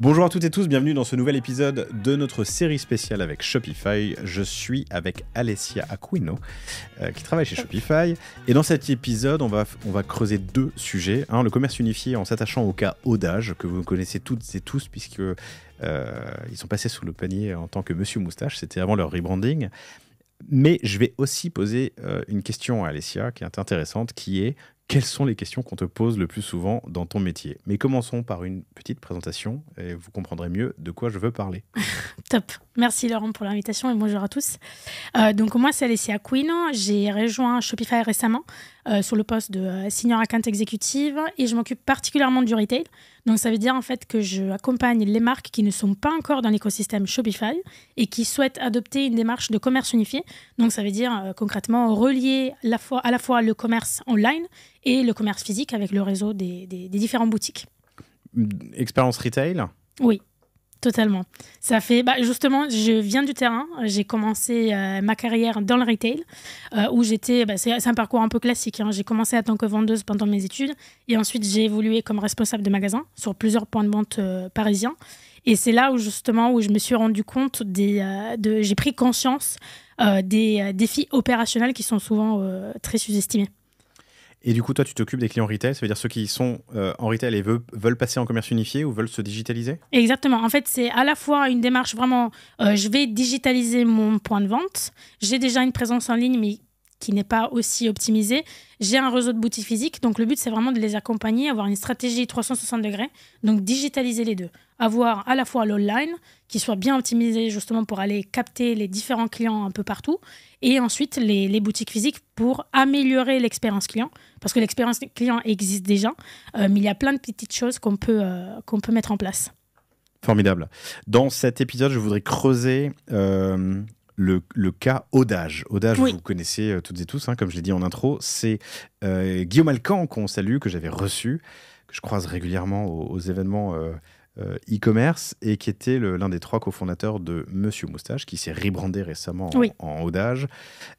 Bonjour à toutes et tous, bienvenue dans ce nouvel épisode de notre série spéciale avec Shopify. Je suis avec Alessia Aquino qui travaille chez Shopify. Et dans cet épisode, on va creuser deux sujets. Un, le commerce unifié en s'attachant au cas Audage, que vous connaissez toutes et tous, puisque ils sont passés sous le panier en tant que Monsieur Moustache. C'était avant leur rebranding. Mais je vais aussi poser une question à Alessia qui est intéressante, qui est: quelles sont les questions qu'on te pose le plus souvent dans ton métier? Mais commençons par une petite présentation et vous comprendrez mieux de quoi je veux parler. Top. Merci Laurent pour l'invitation et bonjour à tous. Donc moi c'est Alessia Aquino, j'ai rejoint Shopify récemment sur le poste de Senior Account Executive et je m'occupe particulièrement du retail. Donc ça veut dire en fait que je accompagne les marques qui ne sont pas encore dans l'écosystème Shopify et qui souhaitent adopter une démarche de commerce unifié. Donc ça veut dire concrètement relier à la fois le commerce online et le commerce physique avec le réseau des différentes boutiques. Expérience retail? Oui. Totalement. Ça fait, justement, je viens du terrain. J'ai commencé ma carrière dans le retail, où j'étais, c'est un parcours un peu classique. J'ai commencé en tant que vendeuse pendant mes études, et ensuite j'ai évolué comme responsable de magasin sur plusieurs points de vente parisiens. Et c'est là où justement où je me suis rendu compte j'ai pris conscience des défis opérationnels qui sont souvent très sous-estimés. Et du coup, toi, tu t'occupes des clients retail, ça veut dire ceux qui sont en retail et veulent passer en commerce unifié ou veulent se digitaliser? Exactement. En fait, c'est à la fois une démarche vraiment, je vais digitaliser mon point de vente. J'ai déjà une présence en ligne, mais qui n'est pas aussi optimisée. J'ai un réseau de boutiques physiques. Donc, le but, c'est vraiment de les accompagner, avoir une stratégie 360 degrés. Donc, digitaliser les deux. Avoir à la fois l'online, qui soit bien optimisé justement pour aller capter les différents clients un peu partout. Et ensuite, les boutiques physiques pour améliorer l'expérience client. Parce que l'expérience client existe déjà, mais il y a plein de petites choses qu'on peut mettre en place. Formidable. Dans cet épisode, je voudrais creuser le cas Audage. Audage, Oui. vous connaissez toutes et tous, comme je l'ai dit en intro. C'est Guillaume Alcan, qu'on salue, que j'avais reçu, que je croise régulièrement aux événements e-commerce et qui était l'un des 3 cofondateurs de Monsieur Moustache, qui s'est rebrandé récemment en Audage.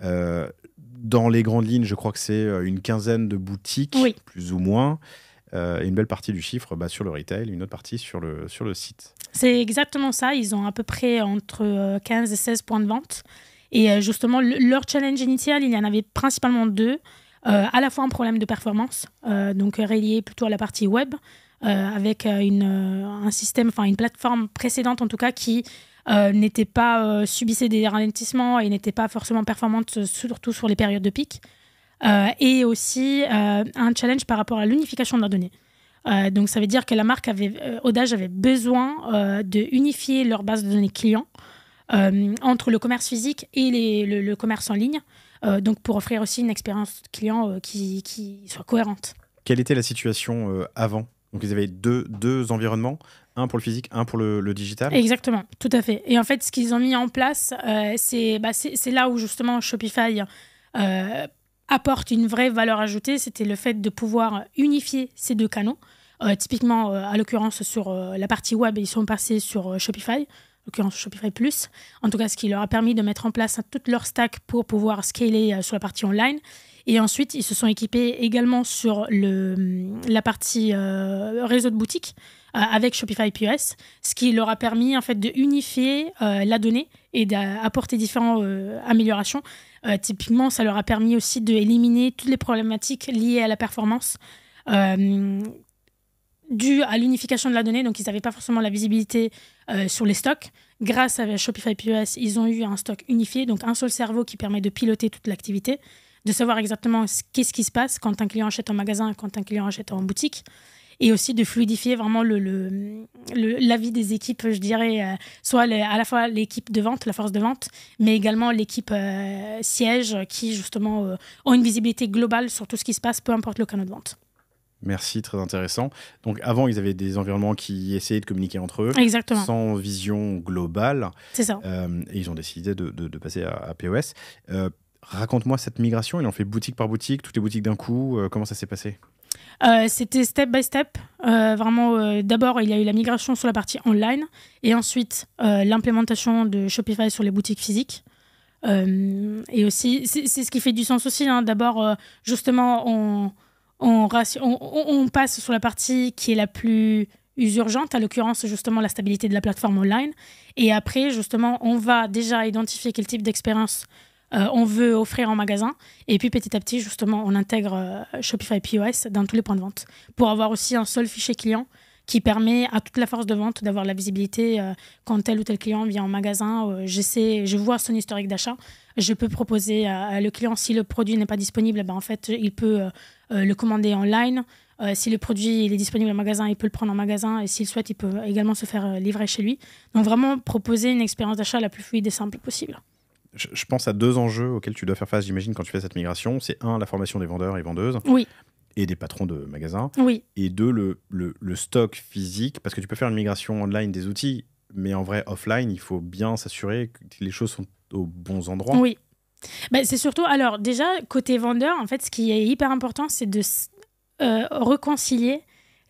Dans les grandes lignes, je crois que c'est une quinzaine de boutiques, plus ou moins, et une belle partie du chiffre sur le retail, une autre partie sur le site. C'est exactement ça. Ils ont à peu près entre 15 et 16 points de vente. Et justement, leur challenge initial, il y en avait principalement 2. À la fois un problème de performance, donc relié plutôt à la partie web, avec un système, enfin une plateforme précédente en tout cas, qui n'était pas, subissait des ralentissements et n'était pas forcément performante, surtout sur les périodes de pic. Et aussi un challenge par rapport à l'unification de leurs données. Donc ça veut dire que la marque Audage avait besoin de unifier leur base de données clients entre le commerce physique et le commerce en ligne, donc pour offrir aussi une expérience client qui soit cohérente. Quelle était la situation avant? Donc ils avaient deux environnements, un pour le physique, un pour le digital? Exactement, tout à fait. Et en fait, ce qu'ils ont mis en place, c'est là où justement Shopify apporte une vraie valeur ajoutée. C'était le fait de pouvoir unifier ces 2 canaux. Typiquement, à l'occurrence, sur la partie web, ils sont passés sur Shopify, en l'occurrence Shopify Plus. En tout cas, ce qui leur a permis de mettre en place toute leur stack pour pouvoir scaler sur la partie online. Et ensuite, ils se sont équipés également sur la partie réseau de boutiques avec Shopify POS, ce qui leur a permis en fait de unifier la donnée et d'apporter différentes améliorations. Typiquement, ça leur a permis aussi d'éliminer toutes les problématiques liées à la performance dû à l'unification de la donnée. Donc, ils n'avaient pas forcément la visibilité sur les stocks. Grâce à Shopify POS, ils ont eu un stock unifié, donc un seul cerveau qui permet de piloter toute l'activité, de savoir exactement qu'est-ce qui se passe quand un client achète en magasin et quand un client achète en boutique, et aussi de fluidifier vraiment l'avis des équipes, je dirais, soit à la fois l'équipe de vente, la force de vente, mais également l'équipe siège qui, justement, ont une visibilité globale sur tout ce qui se passe, peu importe le canal de vente. Merci, très intéressant. Donc avant, ils avaient des environnements qui essayaient de communiquer entre eux. Exactement. Sans vision globale. C'est ça. Et ils ont décidé de passer à POS. Raconte-moi cette migration. Ils ont fait boutique par boutique, toutes les boutiques d'un coup. Comment ça s'est passé? C'était step by step. Vraiment, d'abord, il y a eu la migration sur la partie online et ensuite l'implémentation de Shopify sur les boutiques physiques. Et aussi, c'est ce qui fait du sens aussi. D'abord, justement, on passe sur la partie qui est la plus urgentes, à l'occurrence justement la stabilité de la plateforme online. Et après, justement, on va déjà identifier quel type d'expérience on veut offrir en magasin. Et puis petit à petit, justement, on intègre Shopify POS dans tous les points de vente pour avoir aussi un seul fichier client qui permet à toute la force de vente d'avoir la visibilité quand tel ou tel client vient en magasin. Je vois son historique d'achat. Je peux proposer à le client, si le produit n'est pas disponible, en fait, il peut le commander en ligne. Si le produit il est disponible en magasin, il peut le prendre en magasin. Et s'il souhaite, il peut également se faire livrer chez lui. Donc vraiment proposer une expérience d'achat la plus fluide et simple possible. Je pense à 2 enjeux auxquels tu dois faire face, j'imagine, quand tu fais cette migration. C'est 1, la formation des vendeurs et vendeuses. Oui. Et des patrons de magasins. Oui. Et 2, le stock physique. Parce que tu peux faire une migration online des outils, mais en vrai, offline, il faut bien s'assurer que les choses sont aux bons endroits. Oui. C'est surtout, alors déjà, côté vendeur, en fait, ce qui est hyper important, c'est de réconcilier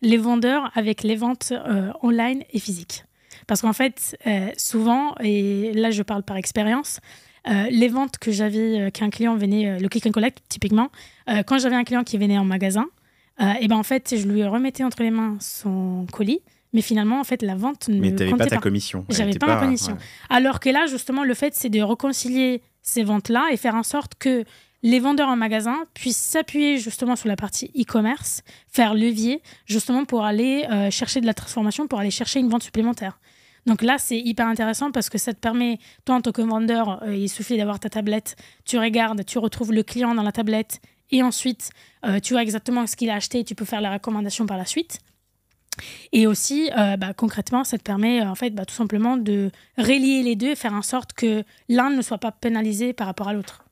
les vendeurs avec les ventes online et physiques. Parce qu'en fait, souvent, et là, je parle par expérience, les ventes que j'avais, qu'un client venait, le click and collect typiquement, quand j'avais un client qui venait en magasin, en fait, je lui remettais entre les mains son colis, mais finalement, en fait, la vente ne comptait pas. Mais tu n'avais pas ta commission. J'avais pas ma commission. Ouais. Alors que là, justement, le fait, c'est de réconcilier ces ventes-là et faire en sorte que les vendeurs en magasin puissent s'appuyer justement sur la partie e-commerce, faire levier, justement pour aller chercher de la transformation, pour aller chercher une vente supplémentaire. Donc là, c'est hyper intéressant parce que ça te permet, toi en tant que vendeur, il suffit d'avoir ta tablette, tu regardes, tu retrouves le client dans la tablette et ensuite, tu vois exactement ce qu'il a acheté et tu peux faire la recommandation par la suite. Et aussi, concrètement, ça te permet en fait, tout simplement de relier les deux et faire en sorte que l'un ne soit pas pénalisé par rapport à l'autre.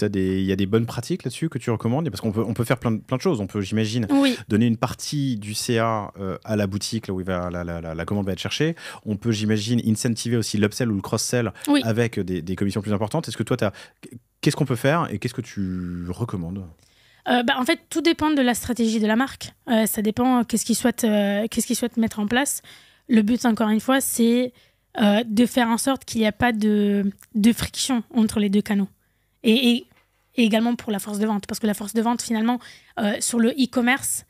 Il y a des bonnes pratiques là-dessus que tu recommandes? Parce qu'on peut faire plein de choses. On peut, j'imagine, donner une partie du CA à la boutique, là où la commande va être cherchée. On peut, j'imagine, incentiver aussi l'upsell ou le cross-sell avec des commissions plus importantes. Est-ce que toi, qu'est-ce qu'on peut faire et qu'est-ce que tu recommandes? En fait, tout dépend de la stratégie de la marque. Ça dépend qu'est-ce qu'ils souhaitent mettre en place. Le but, encore une fois, c'est de faire en sorte qu'il n'y a pas de friction entre les deux canaux. Et également pour la force de vente. Parce que la force de vente, finalement, sur le e-commerce,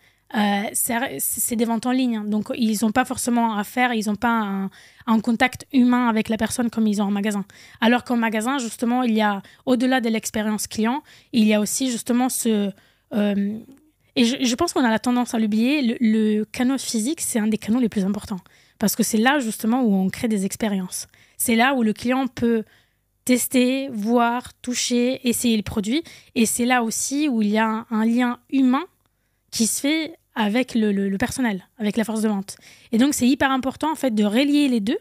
c'est des ventes en ligne. Donc, ils n'ont pas forcément à faire, ils n'ont pas un contact humain avec la personne comme ils ont en magasin. Alors qu'en magasin, justement, il y a, au-delà de l'expérience client, il y a aussi justement et je pense qu'on a la tendance à l'oublier, le canal physique, c'est un des canaux les plus importants. Parce que c'est là, justement, où on crée des expériences. C'est là où le client peut tester, voir, toucher, essayer le produit. Et c'est là aussi où il y a un lien humain qui se fait avec le personnel, avec la force de vente. Et donc, c'est hyper important en fait, de relier les deux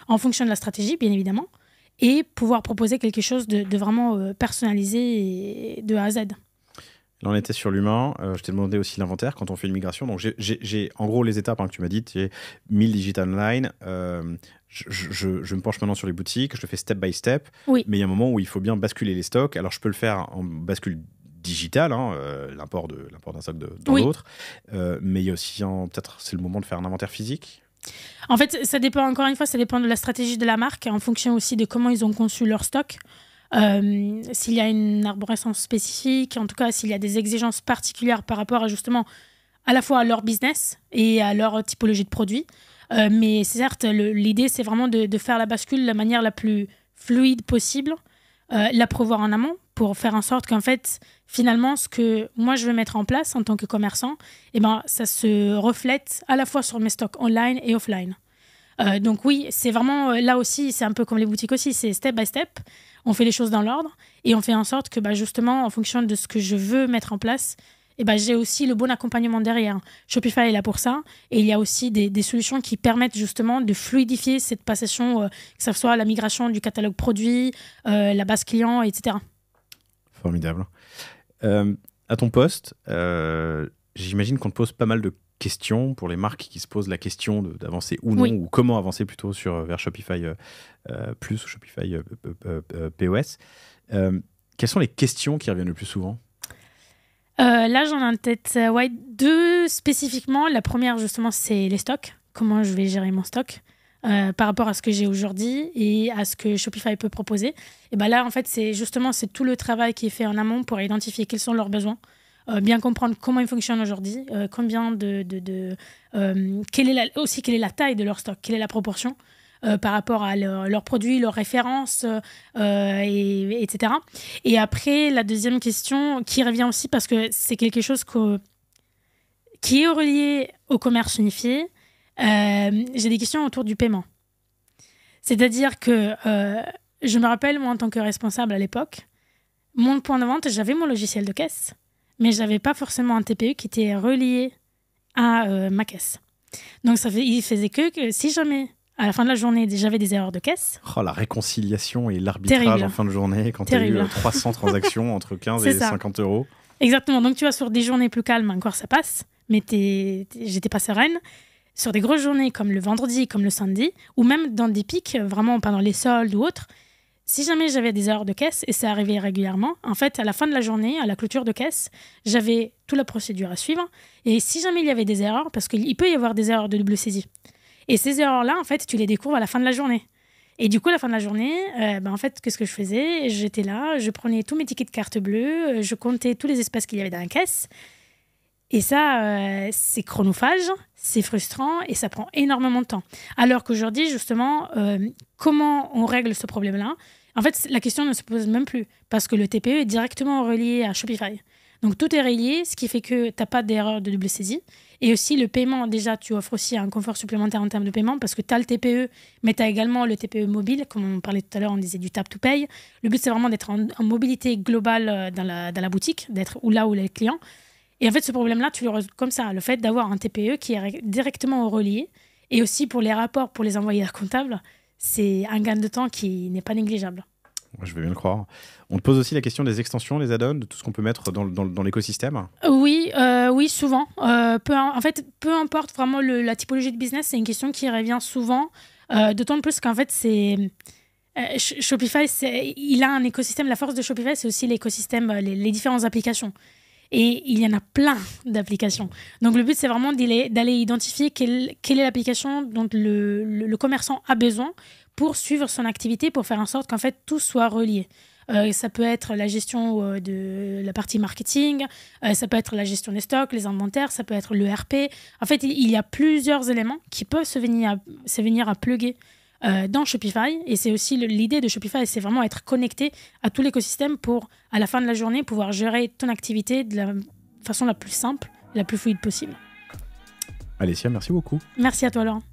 en fonction de la stratégie, bien évidemment, et pouvoir proposer quelque chose de vraiment personnalisé et de A à Z. Là, on était sur l'humain. Je t'ai demandé aussi l'inventaire quand on fait une migration. Donc, j'ai en gros les étapes que tu m'as dites. J'ai 1000 digital online. Je me penche maintenant sur les boutiques. Je le fais step by step. Oui. Mais il y a un moment où il faut bien basculer les stocks. Alors, je peux le faire en bascule digitale, l'import d'un stock dans l'autre. Mais il y a aussi, peut-être, c'est le moment de faire un inventaire physique. En fait, ça dépend, encore une fois, ça dépend de la stratégie de la marque, en fonction aussi de comment ils ont conçu leur stock. S'il y a une arborescence spécifique, en tout cas s'il y a des exigences particulières par rapport à justement à la fois à leur business et à leur typologie de produits. Mais certes, l'idée c'est vraiment de faire la bascule de la manière la plus fluide possible, la prévoir en amont pour faire en sorte qu'en fait finalement ce que moi je veux mettre en place en tant que commerçant, ça se reflète à la fois sur mes stocks online et offline. Donc oui, c'est vraiment là aussi, c'est un peu comme les boutiques aussi, c'est step by step. On fait les choses dans l'ordre et on fait en sorte que justement, en fonction de ce que je veux mettre en place, j'ai aussi le bon accompagnement derrière. Shopify est là pour ça et il y a aussi des solutions qui permettent justement de fluidifier cette passation, que ce soit la migration du catalogue produit, la base client, etc. Formidable. À ton poste, j'imagine qu'on te pose pas mal de questions pour les marques qui se posent la question d'avancer ou non, ou comment avancer plutôt vers Shopify Plus ou Shopify POS. Quelles sont les questions qui reviennent le plus souvent? Là, j'en ai en tête 2 spécifiquement. La première, justement, c'est les stocks. Comment je vais gérer mon stock par rapport à ce que j'ai aujourd'hui et à ce que Shopify peut proposer. Et là, en fait, c'est tout le travail qui est fait en amont pour identifier quels sont leurs besoins. bien comprendre comment ils fonctionnent aujourd'hui, quelle est la taille de leur stock, quelle est la proportion par rapport à leurs produits, leurs références, etc. Et après, la deuxième question qui revient aussi parce que c'est quelque chose qui est relié au commerce unifié, j'ai des questions autour du paiement. C'est-à-dire que je me rappelle, moi, en tant que responsable à l'époque, mon point de vente, j'avais mon logiciel de caisse, mais je n'avais pas forcément un TPE qui était relié à ma caisse. Donc, il faisait que si jamais, à la fin de la journée, j'avais des erreurs de caisse... Oh, la réconciliation et l'arbitrage Terrible. En fin de journée, quand tu as eu 300 transactions entre 15 et 50 euros. Exactement. Donc, tu vois, sur des journées plus calmes, encore ça passe, mais j'étais pas sereine. Sur des grosses journées comme le vendredi, comme le samedi, ou même dans des pics, vraiment pendant les soldes ou autres, si jamais j'avais des erreurs de caisse, et ça arrivait régulièrement, en fait, à la fin de la journée, à la clôture de caisse, j'avais toute la procédure à suivre. Et si jamais il y avait des erreurs, parce qu'il peut y avoir des erreurs de double saisie, et ces erreurs-là, en fait, tu les découvres à la fin de la journée. Et du coup, à la fin de la journée, en fait, qu'est-ce que je faisais ? J'étais là, je prenais tous mes tickets de carte bleue, je comptais tous les espaces qu'il y avait dans la caisse. Et ça, c'est chronophage, c'est frustrant et ça prend énormément de temps. Alors qu'aujourd'hui, justement, comment on règle ce problème-là ? En fait, la question ne se pose même plus parce que le TPE est directement relié à Shopify. Donc, tout est relié, ce qui fait que tu n'as pas d'erreur de double saisie. Et aussi, le paiement, déjà, tu offres aussi un confort supplémentaire en termes de paiement parce que tu as le TPE, mais tu as également le TPE mobile. Comme on parlait tout à l'heure, on disait du tap to pay. Le but, c'est vraiment d'être en mobilité globale dans la boutique, d'être là où les clients. Et en fait, ce problème-là, tu le résous comme ça. Le fait d'avoir un TPE qui est directement relié et aussi pour les rapports, pour les envoyer à comptable, c'est un gain de temps qui n'est pas négligeable. Je veux bien le croire. On te pose aussi la question des extensions, des add-ons, de tout ce qu'on peut mettre dans l'écosystème. Oui, souvent. Peu importe vraiment la typologie de business, c'est une question qui revient souvent. D'autant plus qu'en fait, Shopify, il a un écosystème. La force de Shopify, c'est aussi l'écosystème, les différentes applications. Et il y en a plein d'applications. Donc, le but, c'est vraiment d'aller identifier quelle est l'application dont le commerçant a besoin pour suivre son activité, pour faire en sorte qu'en fait, tout soit relié. Ça peut être la gestion de la partie marketing, ça peut être la gestion des stocks, les inventaires, ça peut être le RP. En fait, il y a plusieurs éléments qui peuvent se venir à plugger dans Shopify. Et c'est aussi l'idée de Shopify, c'est vraiment être connecté à tout l'écosystème pour, à la fin de la journée, pouvoir gérer ton activité de la façon la plus simple, la plus fluide possible. Alessia, merci beaucoup. Merci à toi, Laurent.